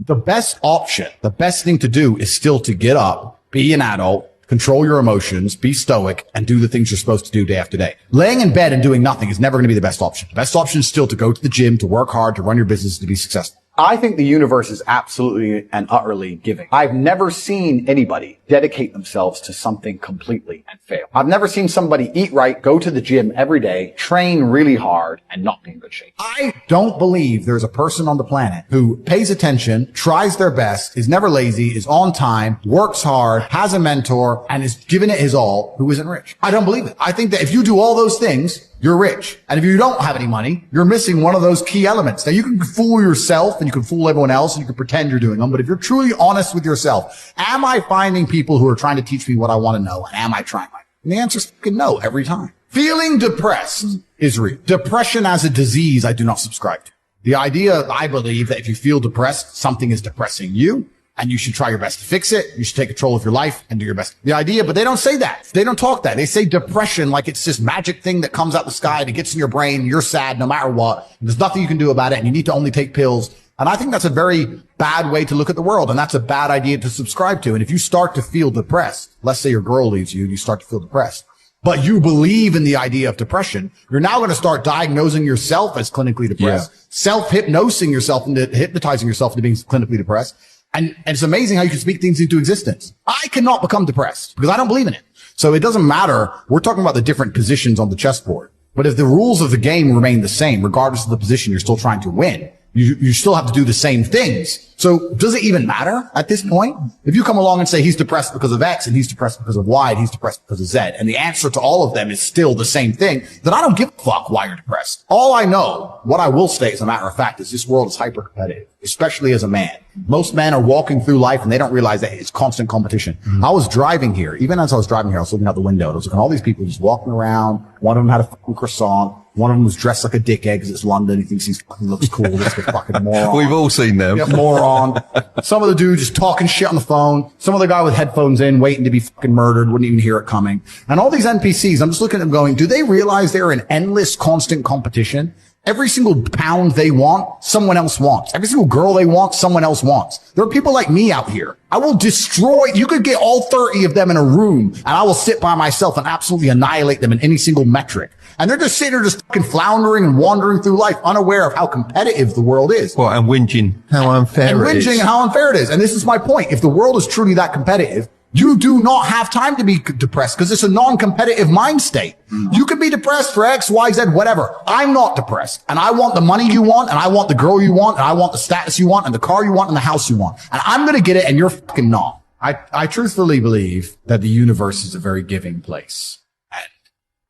The best option, the best thing to do is still to get up, be an adult, control your emotions, be stoic, and do the things you're supposed to do day after day. Laying in bed and doing nothing is never going to be the best option. The best option is still to go to the gym, to work hard, to run your business, to be successful. I think the universe is absolutely and utterly giving. I've never seen anybody dedicate themselves to something completely and fail. I've never seen somebody eat right, go to the gym every day, train really hard, and not be in good shape. I don't believe there's a person on the planet who pays attention, tries their best, is never lazy, is on time, works hard, has a mentor, and is giving it his all, who isn't rich. I don't believe it. I think that if you do all those things, you're rich. And if you don't have any money, you're missing one of those key elements. Now, you can fool yourself and you can fool everyone else and you can pretend you're doing them. But if you're truly honest with yourself, am I finding people who are trying to teach me what I want to know? And am I trying? And the answer is fucking no every time. Feeling depressed is real. Depression as a disease, I do not subscribe to. The idea, I believe, that if you feel depressed, something is depressing you. And you should try your best to fix it. You should take control of your life and do your best. The idea, but they don't say that. They don't talk that. They say depression like it's this magic thing that comes out the sky and it gets in your brain. You're sad no matter what. And there's nothing you can do about it. And you need to only take pills. And I think that's a very bad way to look at the world. And that's a bad idea to subscribe to. And if you start to feel depressed, let's say your girl leaves you and you start to feel depressed, but you believe in the idea of depression, you're now going to start diagnosing yourself as clinically depressed, self-hypnosing yourself into hypnotizing yourself into being clinically depressed. And it's amazing how you can speak things into existence. I cannot become depressed because I don't believe in it. So it doesn't matter. We're talking about the different positions on the chessboard. But if the rules of the game remain the same, regardless of the position you're still trying to win, you still have to do the same things. So does it even matter at this point? If you come along and say he's depressed because of X and he's depressed because of Y and he's depressed because of Z, and the answer to all of them is still the same thing, then I don't give a fuck why you're depressed. All I know, what I will say as a matter of fact, is this world is hyper competitive, especially as a man. Most men are walking through life and they don't realize that it's constant competition. I was driving here. Even as I was driving here, I was looking out the window. I was looking at all these people just walking around. One of them had a fucking croissant. One of them was dressed like a dickhead because it's London. He thinks he looks cool. This fucking moron. We've all seen them. Yeah, moron. Some of the dude just talking shit on the phone. Some of the guy with headphones in, waiting to be fucking murdered, wouldn't even hear it coming. And all these NPCs, I'm just looking at them going, do they realize they're in endless, constant competition? Every single pound they want, someone else wants. Every single girl they want, someone else wants. There are people like me out here. I will destroy, you could get all 30 of them in a room and I will sit by myself and absolutely annihilate them in any single metric. And they're just sitting there just fucking floundering and wandering through life, unaware of how competitive the world is. Well, and whinging how unfair it is. And whinging how unfair it is. And this is my point. If the world is truly that competitive, you do not have time to be depressed because it's a non-competitive mind state. You could be depressed for X, Y, Z, whatever. I'm not depressed. And I want the money you want, and I want the girl you want, and I want the status you want, and the car you want, and the house you want. And I'm going to get it, and you're fucking not. I truthfully believe that the universe is a very giving place. And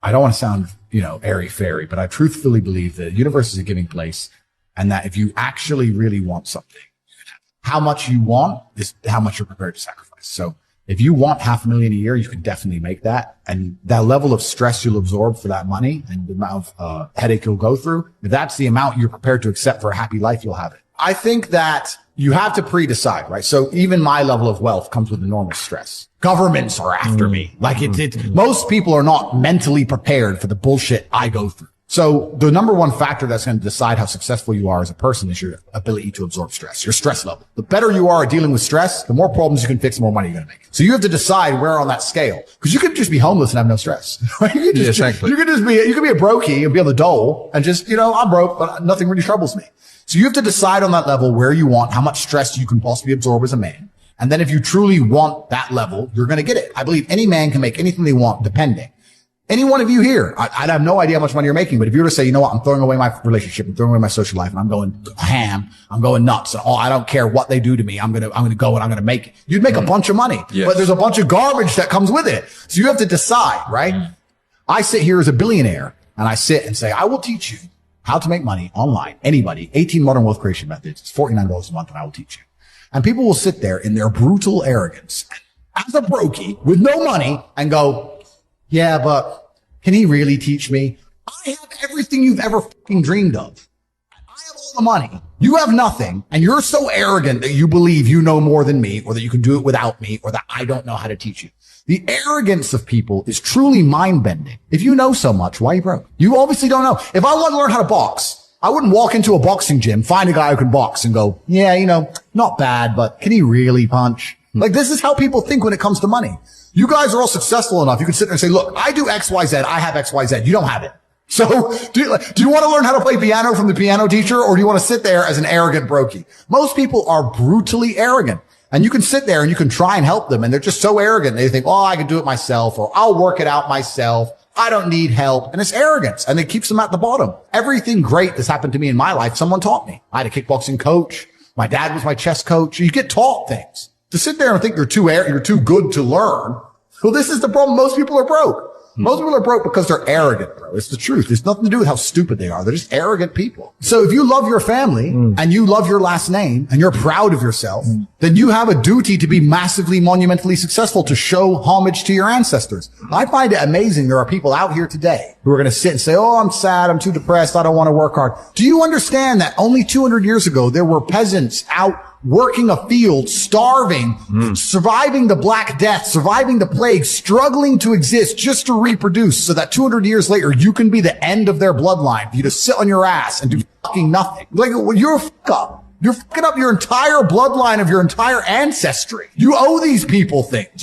I don't want to sound, airy-fairy, but I truthfully believe that the universe is a giving place, and that if you actually really want something, how much you want is how much you're prepared to sacrifice. So if you want $500,000 a year, you can definitely make that. And that level of stress you'll absorb for that money and the amount of headache you'll go through, if that's the amount you're prepared to accept for a happy life, you'll have it. I think that you have to pre-decide, right? So even my level of wealth comes with enormous stress. Governments are after me. Like most people are not mentally prepared for the bullshit I go through. So the number one factor that's going to decide how successful you are as a person is your ability to absorb stress, your stress level. The better you are at dealing with stress, the more problems you can fix, the more money you're going to make. So you have to decide where on that scale, because you could just be homeless and have no stress. Right? You could exactly. You could be a brokey and be on the dole and just, I'm broke, but nothing really troubles me. So you have to decide on that level where you want, how much stress you can possibly absorb as a man. And then if you truly want that level, you're going to get it. I believe any man can make anything they want depending. Any one of you here, I'd have no idea how much money you're making, but if you were to say, you know what, I'm throwing away my relationship, I'm throwing away my social life, and I'm going ham, I'm going nuts, and I don't care what they do to me, I'm gonna go and I'm gonna make it. You'd make a bunch of money, but there's a bunch of garbage that comes with it. So you have to decide, right? I sit here as a billionaire, and I sit and say, I will teach you how to make money online. Anybody, 18 modern wealth creation methods. It's $49 a month, and I will teach you. And people will sit there in their brutal arrogance as a brokey with no money and go, yeah, but can he really teach me? I have everything you've ever fucking dreamed of. I have all the money. You have nothing. And you're so arrogant that you believe you know more than me, or that you can do it without me, or that I don't know how to teach you. The arrogance of people is truly mind-bending. If you know so much, why are you broke? You obviously don't know. If I want to learn how to box, I wouldn't walk into a boxing gym, find a guy who can box and go, yeah, not bad, but can he really punch? Like, this is how people think when it comes to money. You guys are all successful enough. You can sit there and say, look, I do X, Y, Z. I have X, Y, Z. You don't have it. So do you want to learn how to play piano from the piano teacher, or do you want to sit there as an arrogant brokey? Most people are brutally arrogant. And you can sit there and you can try and help them, and they're just so arrogant. They think, oh, I can do it myself, or I'll work it out myself. I don't need help. And it's arrogance, and it keeps them at the bottom. Everything great that's happened to me in my life, someone taught me. I had a kickboxing coach. My dad was my chess coach. You get taught things. To sit there and think you're too good to learn. Well, this is the problem. Most people are broke. Most people are broke because they're arrogant, bro. It's the truth. It's nothing to do with how stupid they are. They're just arrogant people. So if you love your family and you love your last name and you're proud of yourself, then you have a duty to be massively, monumentally successful, to show homage to your ancestors. I find it amazing there are people out here today who are going to sit and say, oh, I'm sad, I'm too depressed, I don't want to work hard. Do you understand that only 200 years ago there were peasants out working a field, starving, surviving the Black Death, surviving the plague, struggling to exist just to reproduce, so that 200 years later you can be the end of their bloodline, for you to sit on your ass and do fucking nothing? Like, you're a fuck up. You're fucking up your entire bloodline of your entire ancestry. You owe these people things.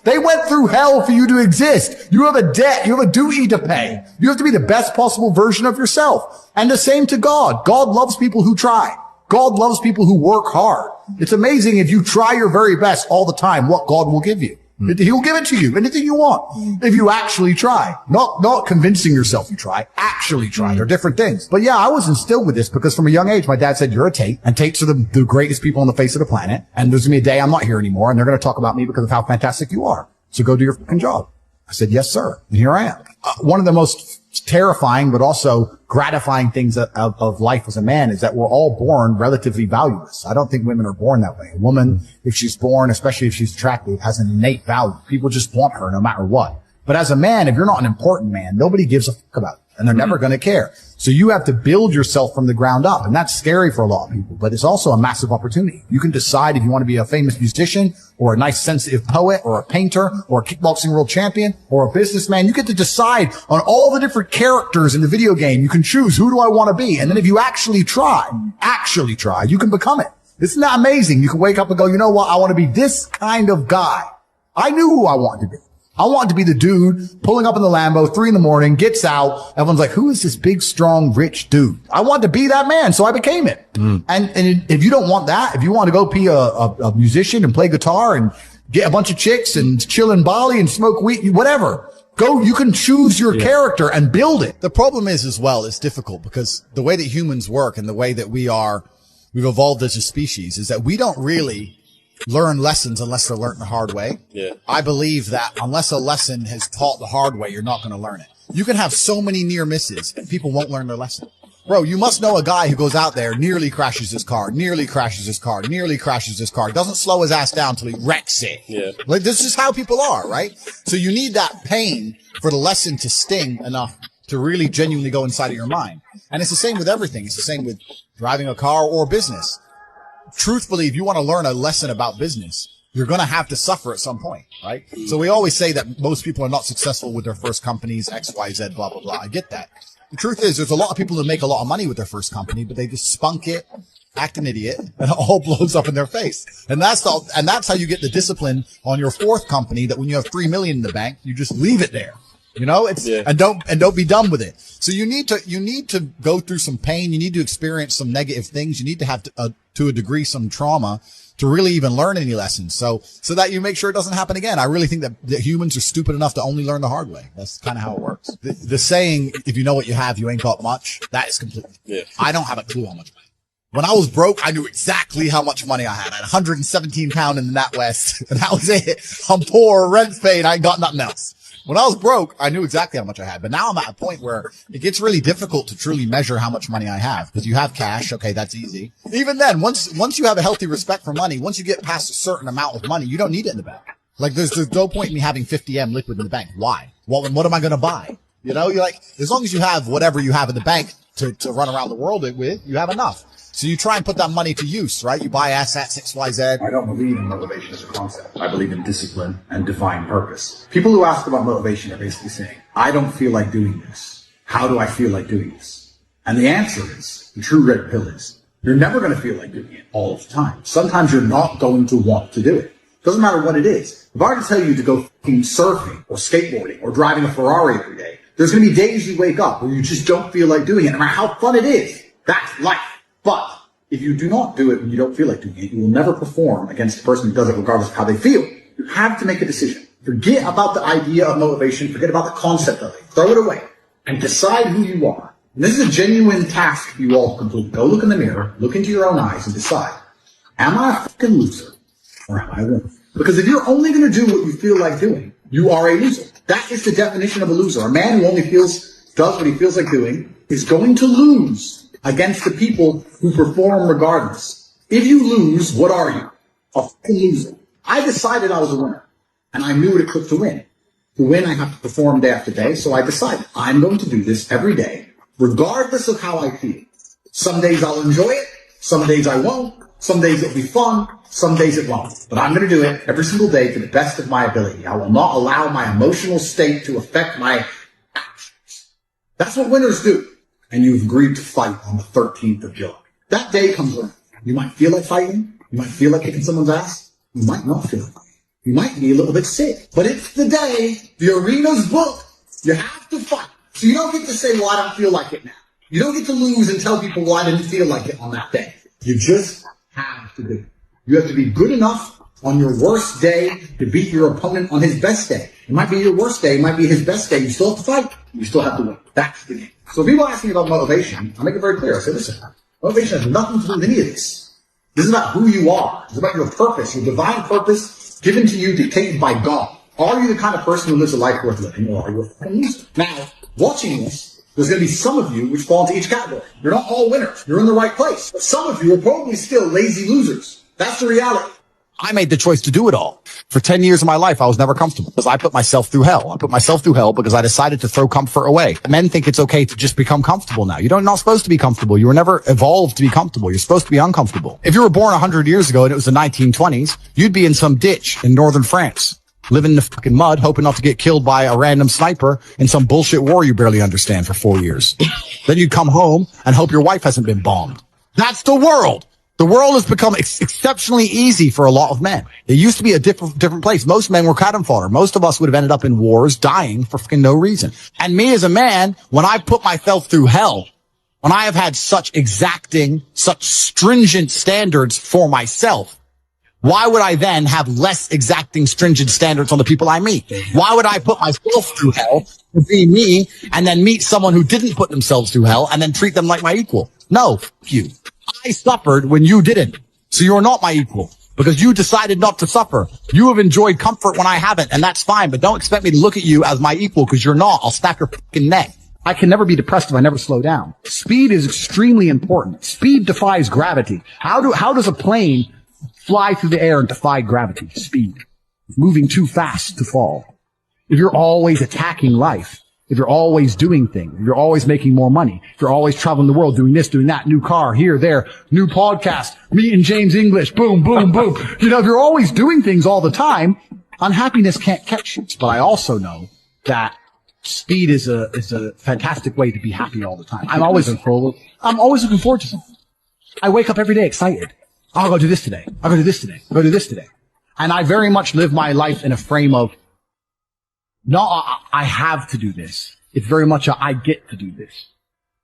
They went through hell for you to exist. You have a debt. You have a duty to pay. You have to be the best possible version of yourself. And the same to God. God loves people who try. God loves people who work hard. It's amazing if you try your very best all the time, what God will give you. He'll give it to you, anything you want, if you actually try. Not convincing yourself you try, actually try. They're different things. But yeah, I was instilled with this because from a young age, my dad said, you're a Tate, and Tates are the greatest people on the face of the planet. And there's going to be a day I'm not here anymore, and they're going to talk about me because of how fantastic you are. So go do your fucking job. I said, yes, sir. And here I am. One of the most terrifying, but also gratifying things of life as a man is that we're all born relatively valueless. I don't think women are born that way. A woman, if she's born, especially if she's attractive, has an innate value. People just want her no matter what. But as a man, if you're not an important man, nobody gives a fuck about you, and they're never going to care. So you have to build yourself from the ground up, and that's scary for a lot of people, but it's also a massive opportunity. You can decide if you want to be a famous musician, or a nice sensitive poet, or a painter, or a kickboxing world champion, or a businessman. You get to decide on all the different characters in the video game. You can choose, who do I want to be? And then if you actually try, you can become it. Isn't that amazing? You can wake up and go, you know what? I want to be this kind of guy. I knew who I wanted to be. I wanted to be the dude pulling up in the Lambo, 3 a.m, gets out. Everyone's like, who is this big, strong, rich dude? I wanted to be that man, so I became it. And if you don't want that, if you want to go be a musician and play guitar and get a bunch of chicks and chill in Bali and smoke weed, whatever, go, you can choose your character and build it. The problem is as well, it's difficult because the way that humans work and the way that we've evolved as a species is that we don't really learn lessons unless they're learned the hard way. Yeah. I believe that unless a lesson is taught the hard way, you're not going to learn it. You can have so many near misses, people won't learn their lesson. Bro, you must know a guy who goes out there, nearly crashes his car, doesn't slow his ass down till he wrecks it. Yeah. Like, this is how people are, right? So you need that pain for the lesson to sting enough to really genuinely go inside of your mind. And it's the same with everything. It's the same with driving a car or business. Truthfully, if you want to learn a lesson about business, you're going to have to suffer at some point, right? So we always say that most people are not successful with their first companies, X, Y, Z, blah, blah, blah. I get that. The truth is, there's a lot of people who make a lot of money with their first company, but they just spunk it, act an idiot, and it all blows up in their face. And that's how you get the discipline on your fourth company, that when you have 3 million in the bank, you just leave it there. You know, and don't be done with it. So you need to go through some pain. You need to experience some negative things. You need to have to a degree some trauma to really even learn any lessons. So that you make sure it doesn't happen again. I really think that humans are stupid enough to only learn the hard way. That's kind of how it works. The saying, if you know what you have, you ain't got much. That is completely. Yeah. I don't have a clue how much money. When I was broke, I knew exactly how much money I had. I had 117 pounds in the NatWest, and that was it. I'm poor, rent's paid, I ain't got nothing else. When I was broke, I knew exactly how much I had. But now I'm at a point where it gets really difficult to truly measure how much money I have. Because you have cash. Okay, that's easy. Even then, once you have a healthy respect for money, once you get past a certain amount of money, you don't need it in the bank. Like, there's no point in me having 50 M liquid in the bank. Why? What am I going to buy? You know, you're like, as long as you have whatever you have in the bank to run around the world with, you have enough. So you try and put that money to use, right? You buy assets, XYZ. I don't believe in motivation as a concept. I believe in discipline and divine purpose. People who ask about motivation are basically saying, I don't feel like doing this. How do I feel like doing this? And the answer is, the true red pill is, you're never going to feel like doing it all the time. Sometimes you're not going to want to do it. Doesn't matter what it is. If I were to tell you to go fucking surfing or skateboarding or driving a Ferrari every day, there's going to be days you wake up where you just don't feel like doing it, no matter how fun it is. That's life. But if you do not do it when you don't feel like doing it, you will never perform against the person who does it regardless of how they feel. You have to make a decision. Forget about the idea of motivation. Forget about the concept of it. Throw it away and decide who you are. And this is a genuine task for you all to complete. Go look in the mirror, look into your own eyes and decide, am I a fucking loser or am I a winner? Because if you're only going to do what you feel like doing, you are a loser. That is the definition of a loser. A man who only does what he feels like doing is going to lose against the people who perform regardless. If you lose, what are you? A fucking loser. I decided I was a winner, and I knew what it took to win. To win, I have to perform day after day, so I decided I'm going to do this every day, regardless of how I feel. Some days I'll enjoy it, some days I won't, some days it'll be fun, some days it won't. But I'm going to do it every single day to the best of my ability. I will not allow my emotional state to affect my actions. That's what winners do. And you've agreed to fight on the 13th of July. That day comes around. You might feel like fighting. You might feel like kicking someone's ass. You might not feel like fighting. You might be a little bit sick. But it's the day. The arena's booked. You have to fight. So you don't get to say, well, I don't feel like it now. You don't get to lose and tell people, well, I didn't feel like it on that day. You just have to do it. You have to be good enough on your worst day to beat your opponent on his best day. It might be your worst day. It might be his best day. You still have to fight. You still have to win. That's the game. So people ask me about motivation, I make it very clear. I say, listen, motivation has nothing to do with any of this. This is about who you are. It's about your purpose, your divine purpose given to you, dictated by God. Are you the kind of person who lives a life worth living, or are you a fucking loser? Now, watching this, there's going to be some of you which fall into each category. You're not all winners. You're in the right place. But some of you are probably still lazy losers. That's the reality. I made the choice to do it all. For 10 years of my life, I was never comfortable because I put myself through hell. I put myself through hell because I decided to throw comfort away. Men think it's okay to just become comfortable now. You're not supposed to be comfortable. You were never evolved to be comfortable. You're supposed to be uncomfortable. If you were born 100 years ago and it was the 1920s, you'd be in some ditch in northern France, living in the fucking mud, hoping not to get killed by a random sniper in some bullshit war you barely understand for 4 years. Then you'd come home and hope your wife hasn't been bombed. That's the world. The world has become exceptionally easy for a lot of men. It used to be a different place. Most men were cannon fodder. Most of us would have ended up in wars, dying for fucking no reason. And me as a man, when I put myself through hell, when I have had such exacting, such stringent standards for myself, why would I then have less exacting, stringent standards on the people I meet? Why would I put myself through hell to be me and then meet someone who didn't put themselves through hell and then treat them like my equal? No, f*** you. I suffered when you didn't. So you're not my equal because you decided not to suffer. You have enjoyed comfort when I haven't, and that's fine, but don't expect me to look at you as my equal because you're not. I'll snap your fucking neck. I can never be depressed if I never slow down. Speed is extremely important. Speed defies gravity. How does a plane fly through the air and defy gravity? Speed. Moving too fast to fall. If you're always attacking life, if you're always doing things, if you're always making more money, if you're always traveling the world, doing this, doing that, new car, here, there, new podcast, meeting James English, boom, boom, boom. You know, if you're always doing things all the time, unhappiness can't catch you. But I also know that speed is a fantastic way to be happy all the time. I'm always looking forward to something. I wake up every day excited. I'll go do this today. I'll go do this today. I'll go do this today. And I very much live my life in a frame of, no, I have to do this. It's very much I get to do this.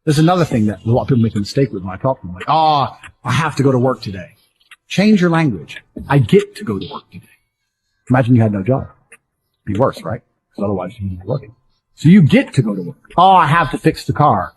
There's another thing that a lot of people make a mistake with when I talk to them. Like, I have to go to work today. Change your language. I get to go to work today. Imagine you had no job. It'd be worse, right? Because otherwise you'd be working. So you get to go to work. I have to fix the car.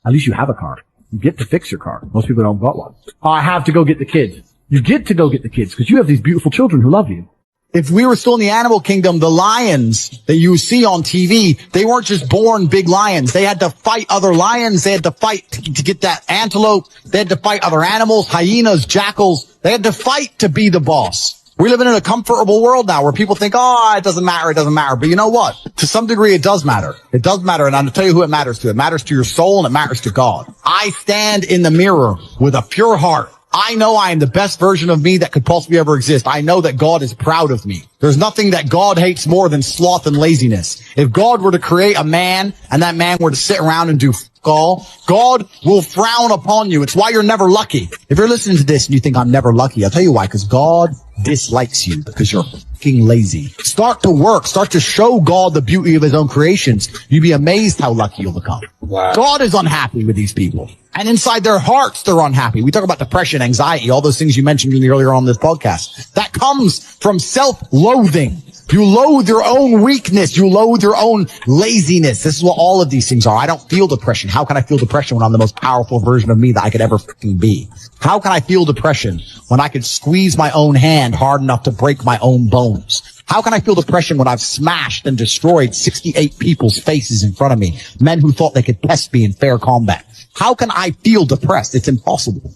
At least you have a car. You get to fix your car. Most people don't got one. I have to go get the kids. You get to go get the kids because you have these beautiful children who love you. If we were still in the animal kingdom, the lions that you see on TV, they weren't just born big lions. They had to fight other lions. They had to fight to get that antelope. They had to fight other animals, hyenas, jackals. They had to fight to be the boss. We're living in a comfortable world now where people think, it doesn't matter, it doesn't matter. But you know what? To some degree, it does matter. It does matter, and I'll tell you who it matters to. It matters to your soul, and it matters to God. I stand in the mirror with a pure heart, I know I am the best version of me that could possibly ever exist. I know that God is proud of me. There's nothing that God hates more than sloth and laziness. If God were to create a man and that man were to sit around and do all, God will frown upon you. It's why you're never lucky. If you're listening to this and you think I'm never lucky, I'll tell you why, because God dislikes you because you're fucking lazy. Start to work. Start to show God the beauty of his own creations. You'd be amazed how lucky you'll become. Wow. God is unhappy with these people. And inside their hearts, they're unhappy. We talk about depression, anxiety, all those things you mentioned earlier on this podcast. That comes from self-loathing. You loathe your own weakness. You loathe your own laziness. This is what all of these things are. I don't feel depression. How can I feel depression when I'm the most powerful version of me that I could ever fucking be? How can I feel depression when I could squeeze my own hand hard enough to break my own bones? How can I feel depression when I've smashed and destroyed 68 people's faces in front of me? Men who thought they could test me in fair combat. How can I feel depressed? It's impossible.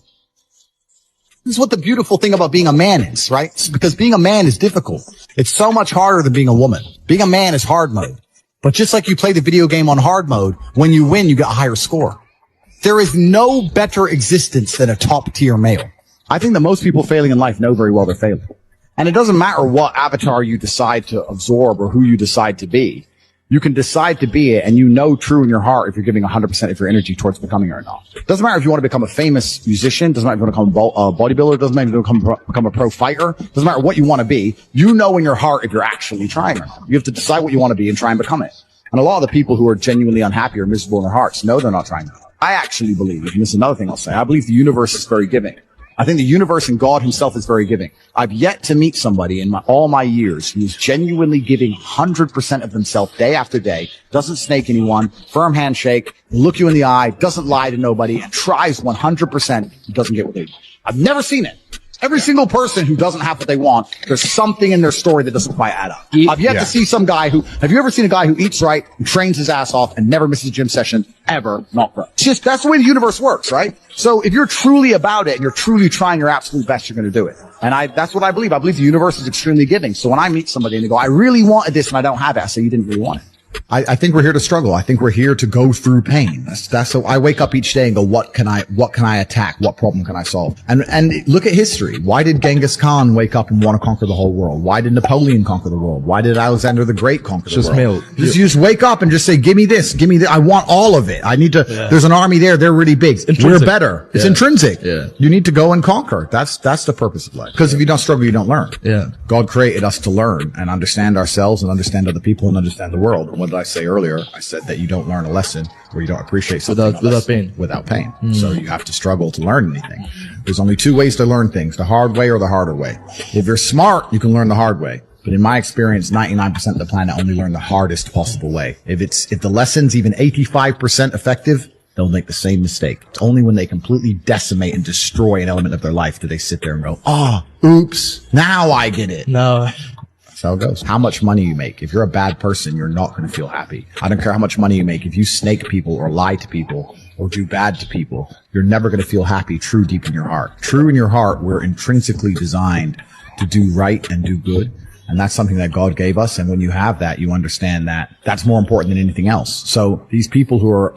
This is what the beautiful thing about being a man is, right? It's because being a man is difficult. It's so much harder than being a woman. Being a man is hard mode. But just like you play the video game on hard mode, when you win, you get a higher score. There is no better existence than a top tier male. I think that most people failing in life know very well they're failing. And it doesn't matter what avatar you decide to absorb or who you decide to be. You can decide to be it, and you know true in your heart if you're giving 100% of your energy towards becoming it or not. Doesn't matter if you want to become a famous musician. Doesn't matter if you want to become a bodybuilder. Doesn't matter if you want to become a pro fighter. Doesn't matter what you want to be. You know in your heart if you're actually trying or not. You have to decide what you want to be and try and become it. And a lot of the people who are genuinely unhappy or miserable in their hearts know they're not trying. I actually believe, and this is another thing I'll say, I believe the universe is very giving. I think the universe and God himself is very giving. I've yet to meet somebody in all my years who is genuinely giving 100% of themselves day after day, doesn't snake anyone, firm handshake, look you in the eye, doesn't lie to nobody, and tries 100% who doesn't get what they want. I've never seen it. Every single person who doesn't have what they want, there's something in their story that doesn't quite add up. I've yet to see some guy who, have you ever seen a guy who eats right, who trains his ass off, and never misses a gym session, ever, not grow? It's just, that's the way the universe works, right? So if you're truly about it, and you're truly trying your absolute best, you're going to do it. And that's what I believe. I believe the universe is extremely giving. So when I meet somebody and they go, I really wanted this and I don't have it, I say, you didn't really want it. I think we're here to struggle. I think we're here to go through pain. That's so I wake up each day and go, what can I attack? What problem can I solve? And look at history. Why did Genghis Khan wake up and want to conquer the whole world? Why did Napoleon conquer the world? Why did Alexander the Great conquer the world? You just wake up and just say, give me this, give me that. I want all of it. I need to, there's an army there. They're really big. We're better. It's intrinsic. Yeah. You need to go and conquer. That's the purpose of life. Because if you don't struggle, you don't learn. Yeah. God created us to learn and understand ourselves and understand other people and understand the world. And what did I say earlier? I said that you don't learn a lesson or you don't appreciate something without pain. Without pain. So you have to struggle to learn anything. There's only two ways to learn things, the hard way or the harder way. If you're smart, you can learn the hard way. But in my experience, 99% of the planet only learn the hardest possible way. If the lesson's even 85% effective, they'll make the same mistake. It's only when they completely decimate and destroy an element of their life do they sit there and go, oops, now I get it. No. That's how it goes. How much money you make. If you're a bad person, you're not going to feel happy. I don't care how much money you make. If you snake people or lie to people or do bad to people, you're never going to feel happy true deep in your heart. True in your heart, we're intrinsically designed to do right and do good. And that's something that God gave us. And when you have that, you understand that that's more important than anything else. So these people who are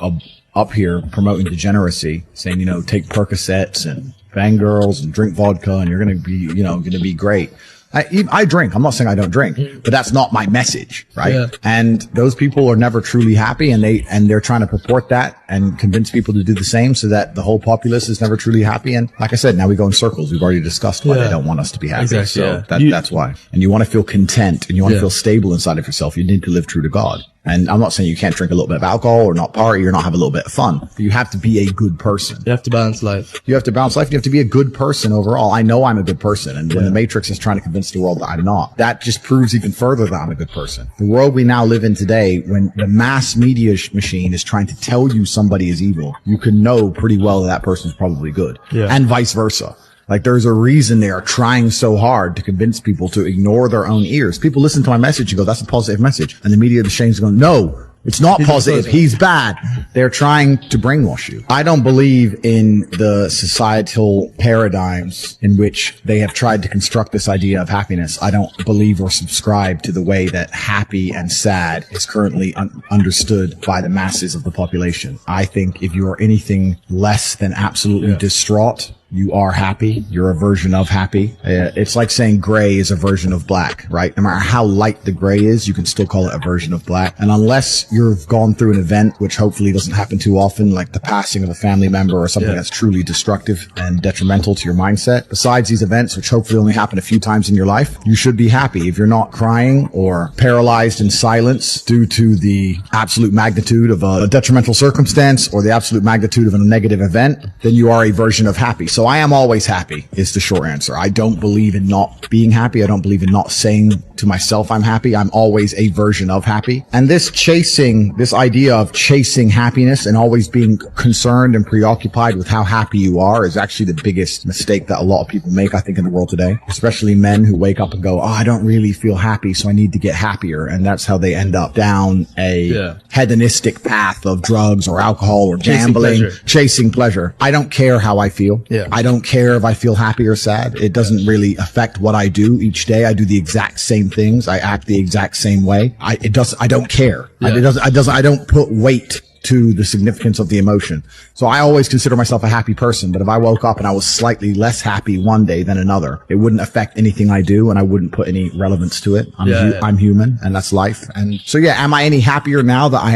up here promoting degeneracy, saying, take Percocets and bang girls and drink vodka and you're going to be, going to be great. I drink. I'm not saying I don't drink, but that's not my message, right? Yeah. And those people are never truly happy, and they're trying to purport that and convince people to do the same, so that the whole populace is never truly happy. And like I said, now we go in circles. We've already discussed why they don't want us to be happy. Exactly, so that's why. And you want to feel content, and you want to feel stable inside of yourself. You need to live true to God. And I'm not saying you can't drink a little bit of alcohol or not party or not have a little bit of fun. But you have to be a good person. You have to balance life. You have to balance life. You have to be a good person overall. I know I'm a good person. And when the Matrix is trying to convince the world that I'm not, that just proves even further that I'm a good person. The world we now live in today, when the mass media machine is trying to tell you somebody is evil, you can know pretty well that person's probably good. Yeah. And vice versa. Like, there's a reason they are trying so hard to convince people to ignore their own ears. People listen to my message and go, that's a positive message. And the media of the exchange is going, no, it's not positive. He's bad. They're trying to brainwash you. I don't believe in the societal paradigms in which they have tried to construct this idea of happiness. I don't believe or subscribe to the way that happy and sad is currently understood by the masses of the population. I think if you are anything less than absolutely distraught, you are happy. You're a version of happy. It's like saying gray is a version of black, right? No matter how light the gray is, you can still call it a version of black. And unless you've gone through an event, which hopefully doesn't happen too often, like the passing of a family member or something that's truly destructive and detrimental to your mindset, besides these events, which hopefully only happen a few times in your life, you should be happy. If you're not crying or paralyzed in silence due to the absolute magnitude of a detrimental circumstance or the absolute magnitude of a negative event, then you are a version of happy. So I am always happy is the short answer. I don't believe in not being happy. I don't believe in not saying to myself I'm happy. I'm always a version of happy. And this idea of chasing happiness and always being concerned and preoccupied with how happy you are is actually the biggest mistake that a lot of people make, I think, in the world today, especially men who wake up and go, I don't really feel happy, so I need to get happier. And that's how they end up down a hedonistic path of drugs or alcohol or gambling, chasing pleasure. I don't care how I feel. I don't care if I feel happy or sad. It doesn't really affect what I do each day. I do the exact same things. I act the exact same way. I don't care. I don't put weight to the significance of the emotion. So I always consider myself a happy person, but if I woke up and I was slightly less happy one day than another, it wouldn't affect anything I do and I wouldn't put any relevance to it. I'm human and that's life. And so am I any happier now that I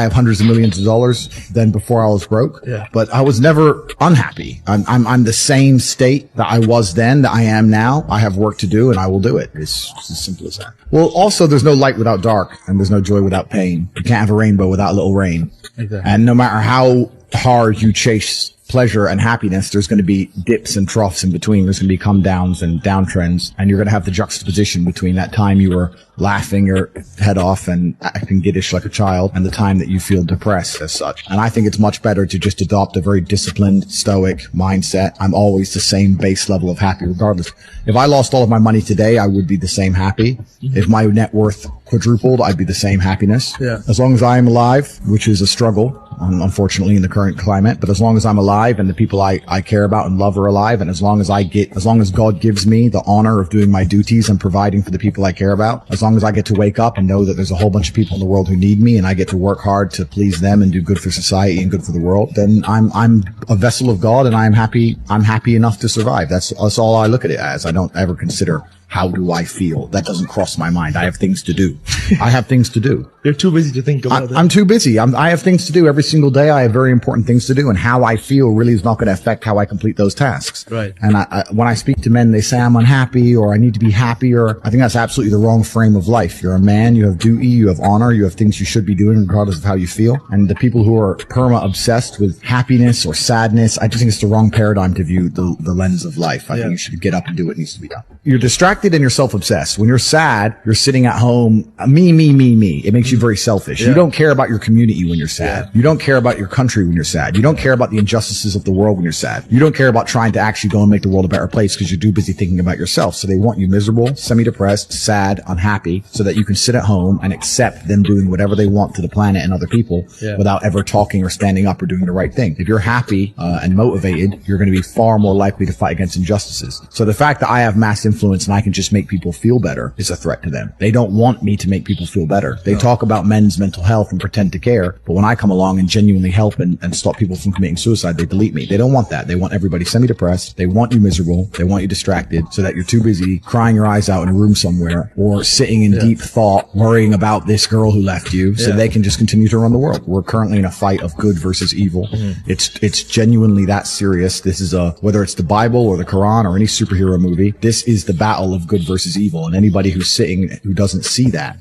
have hundreds of millions of dollars than before I was broke? But I was never unhappy. I'm the same state that I was then that I am now. I have work to do and I will do it. It's as simple as that. Well, also there's no light without dark and there's no joy without pain. You can't have a rainbow without a little rain. Exactly. And no matter how hard you chase pleasure and happiness, there's going to be dips and troughs in between. There's going to be come downs and downtrends, and you're going to have the juxtaposition between that time you were laughing your head off and acting giddish like a child and the time that you feel depressed as such. And I think it's much better to just adopt a very disciplined, stoic mindset. I'm always the same base level of happy regardless. If I lost all of my money today, I would be the same happy. If my net worth quadrupled, I'd be the same happiness. As long as I am alive, which is a struggle, unfortunately, in the current climate, but as long as I'm alive and the people I care about and love are alive, and as long as God gives me the honor of doing my duties and providing for the people I care about, as long as I get to wake up and know that there's a whole bunch of people in the world who need me and I get to work hard to please them and do good for society and good for the world, then I'm a vessel of God and I'm happy enough to survive. That's all I look at it as. I don't ever consider how do I feel. That doesn't cross my mind. I have things to do. I have things to do. You're too busy to think about that. I'm too busy. I have things to do every single day. I have very important things to do, and how I feel really is not going to affect how I complete those tasks. Right. And when I speak to men, they say I'm unhappy or I need to be happier. I think that's absolutely the wrong frame of life. You're a man. You have duty. You have honor. You have things you should be doing regardless of how you feel. And the people who are obsessed with happiness or sadness, I just think it's the wrong paradigm to view the lens of life. I think you should get up and do what needs to be done. You're distracted and you're self-obsessed. When you're sad, you're sitting at home, me. It makes you very selfish. You don't care about your community when you're sad. You don't care about your country when you're sad. You don't care about the injustices of the world when you're sad. You don't care about trying to actually go and make the world a better place because you're too busy thinking about yourself. So they want you miserable, semi-depressed, sad, unhappy, so that you can sit at home and accept them doing whatever they want to the planet and other people without ever talking or standing up or doing the right thing. If you're happy and motivated, you're going to be far more likely to fight against injustices. So the fact that I have mass influence and I can just make people feel better is a threat to them. They don't want me to make people feel better. They talk about men's mental health and pretend to care, but when I come along and genuinely help and stop people from committing suicide, they delete me. They don't want that. They want everybody semi-depressed. They want you miserable. They want you distracted so that you're too busy crying your eyes out in a room somewhere or sitting in deep thought, worrying about this girl who left you so they can just continue to run the world. We're currently in a fight of good versus evil. It's genuinely that serious. This is whether it's the Bible or the Quran or any superhero movie, this is the battle of good versus evil. And anybody who's sitting who doesn't see that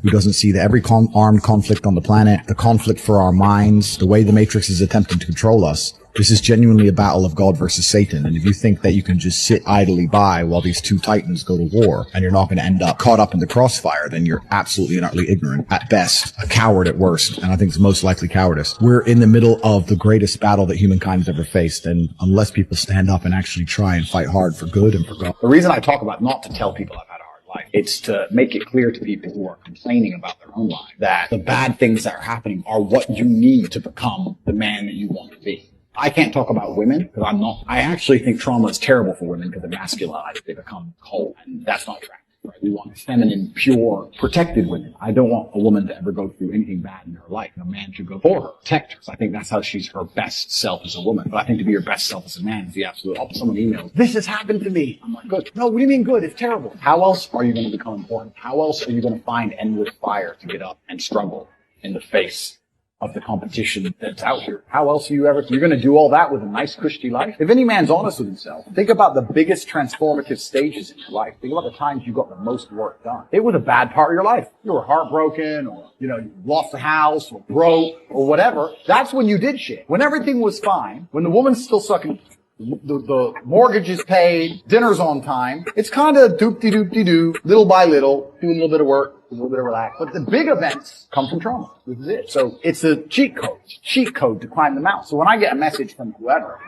every armed conflict on the planet, the conflict for our minds, the way the Matrix is attempting to control us, this is genuinely a battle of God versus Satan. And if you think that you can just sit idly by while these two titans go to war and you're not going to end up caught up in the crossfire, then you're absolutely and utterly ignorant at best, a coward at worst. And I think it's most likely cowardice. We're in the middle of the greatest battle that humankind has ever faced. And unless people stand up and actually try and fight hard for good and for God. The reason I talk about not to tell people I've had a hard life, it's to make it clear to people who are complaining about their own life that the bad things that are happening are what you need to become the man that you want to be. I can't talk about women because I actually think trauma is terrible for women because they masculinize. They become cold, and that's not attractive. Right? We want feminine, pure, protected women. I don't want a woman to ever go through anything bad in her life. A man should go for her, protect her. So I think that's how she's her best self as a woman. But I think to be your best self as a man is the absolute opposite. Someone emails, this has happened to me. I'm like, good. No, what do you mean good? It's terrible. How else are you going to become important? How else are you going to find endless fire to get up and struggle in the face of the competition that's out here? How else are you're going to do all that with a nice, cushy life? If any man's honest with himself, think about the biggest transformative stages in your life. Think about the times you got the most work done. It was a bad part of your life. You were heartbroken, or, you lost a house, or broke, or whatever. That's when you did shit. When everything was fine, when the woman's still sucking, the mortgage is paid, dinner's on time, it's kind of doop-de-doop-de-doo, little by little, doing a little bit of work, a little bit of relax. But the big events come from trauma. This is it. So it's a cheat code to climb the mountain. So when I get a message from whoever,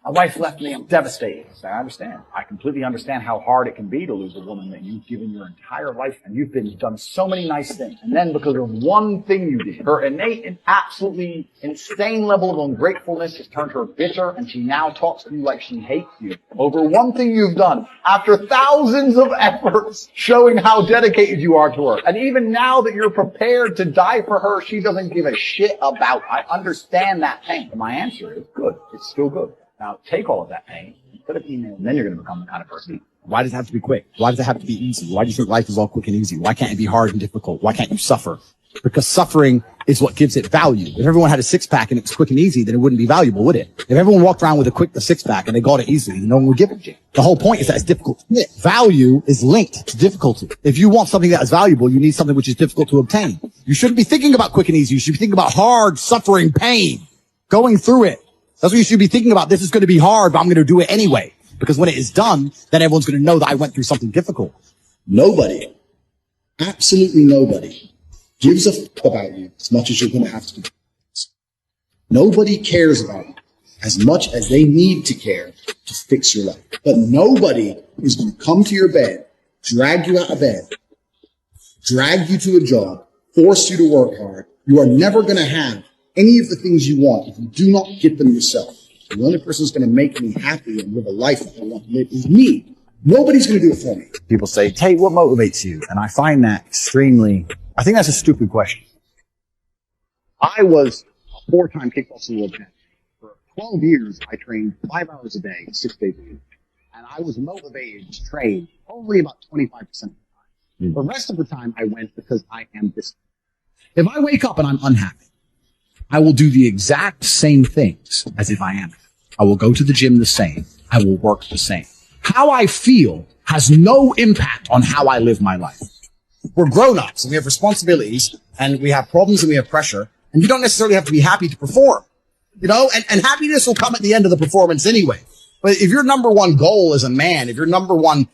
my wife left me, I'm devastated. I understand. I completely understand how hard it can be to lose a woman that you've given your entire life, and you've done so many nice things. And then because of one thing you did, her innate and absolutely insane level of ungratefulness has turned her bitter, and she now talks to you like she hates you over one thing you've done after thousands of efforts showing how dedicated you are to her. And even now that you're prepared to die for her, she doesn't give a shit about. I understand that pain. And my answer is good. It's still good. Now, take all of that pain, put it in email, and then you're going to become the kind of person. Why does it have to be quick? Why does it have to be easy? Why do you think life is all quick and easy? Why can't it be hard and difficult? Why can't you suffer? Because suffering is what gives it value. If everyone had a six-pack and it was quick and easy, then it wouldn't be valuable, would it? If everyone walked around with a six-pack and they got it easily, then no one would give it. The whole point is that it's difficult to get. Value is linked to difficulty. If you want something that is valuable, you need something which is difficult to obtain. You shouldn't be thinking about quick and easy. You should be thinking about hard, suffering, pain, going through it. That's what you should be thinking about. This is going to be hard, but I'm going to do it anyway. Because when it is done, then everyone's going to know that I went through something difficult. Nobody, absolutely nobody, gives a fuck about you as much as you're going to have to do. Nobody cares about you as much as they need to care to fix your life. But nobody is going to come to your bed, drag you out of bed, drag you to a job, force you to work hard. You are never going to have any of the things you want if you do not get them yourself. The only person who's going to make me happy and live a life that I want to live is me. Nobody's going to do it for me. People say, Tate, what motivates you? And I find that I think that's a stupid question. I was a 4-time kickboxing world champion. For 12 years, I trained 5 hours a day, 6 days a week. And I was motivated to train only about 25% of the time. The rest of the time, I went because I am disciplined. If I wake up and I'm unhappy, I will do the exact same things as if I am. I will go to the gym the same. I will work the same. How I feel has no impact on how I live my life. We're grown-ups and we have responsibilities and we have problems and we have pressure, and you don't necessarily have to be happy to perform, and happiness will come at the end of the performance anyway. But if your number one goal as a man, if your number one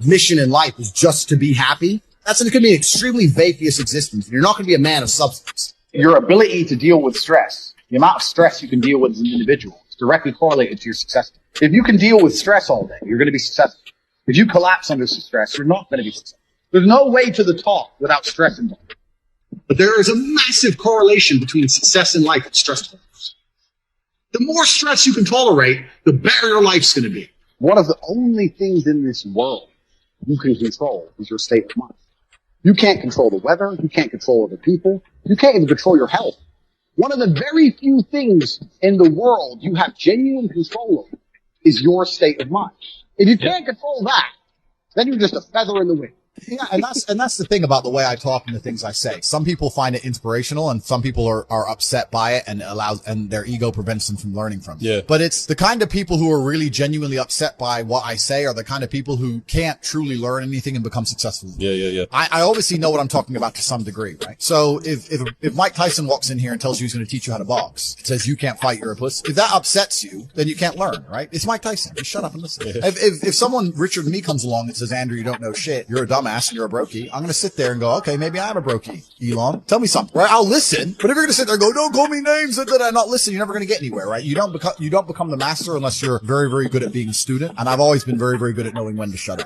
mission in life is just to be happy, that's going to be an extremely vacuous existence. You're not going to be a man of substance. Your ability to deal with stress, the amount of stress you can deal with as an individual, is directly correlated to your success. If you can deal with stress all day, you're going to be successful. If you collapse under stress, you're not going to be successful. There's no way to the top without stress involved. But there is a massive correlation between success in life and stress levels. The more stress you can tolerate, the better your life's going to be. One of the only things in this world you can control is your state of mind. You can't control the weather. You can't control other people. You can't even control your health. One of the very few things in the world you have genuine control over is your state of mind. If you can't control that, then you're just a feather in the wind. Yeah, and that's the thing about the way I talk and the things I say. Some people find it inspirational, and some people are upset by it, and their ego prevents them from learning from it. Yeah. But it's the kind of people who are really genuinely upset by what I say are the kind of people who can't truly learn anything and become successful. Yeah. I obviously know what I'm talking about to some degree, right? So if Mike Tyson walks in here and tells you he's going to teach you how to box, says you can't fight, you're a puss, if that upsets you, then you can't learn, right? It's Mike Tyson. Just shut up and listen. Yeah. If someone richer than me comes along and says, Andrew, you don't know shit, you're a dumbass and you're a brokey, I'm going to sit there and go, okay, maybe I'm a brokey, Elon. Tell me something, right? I'll listen. But if you're going to sit there and go, don't call me names that I not listen, you're never going to get anywhere, right? You don't become the master unless you're very, very good at being a student. And I've always been very, very good at knowing when to shut up.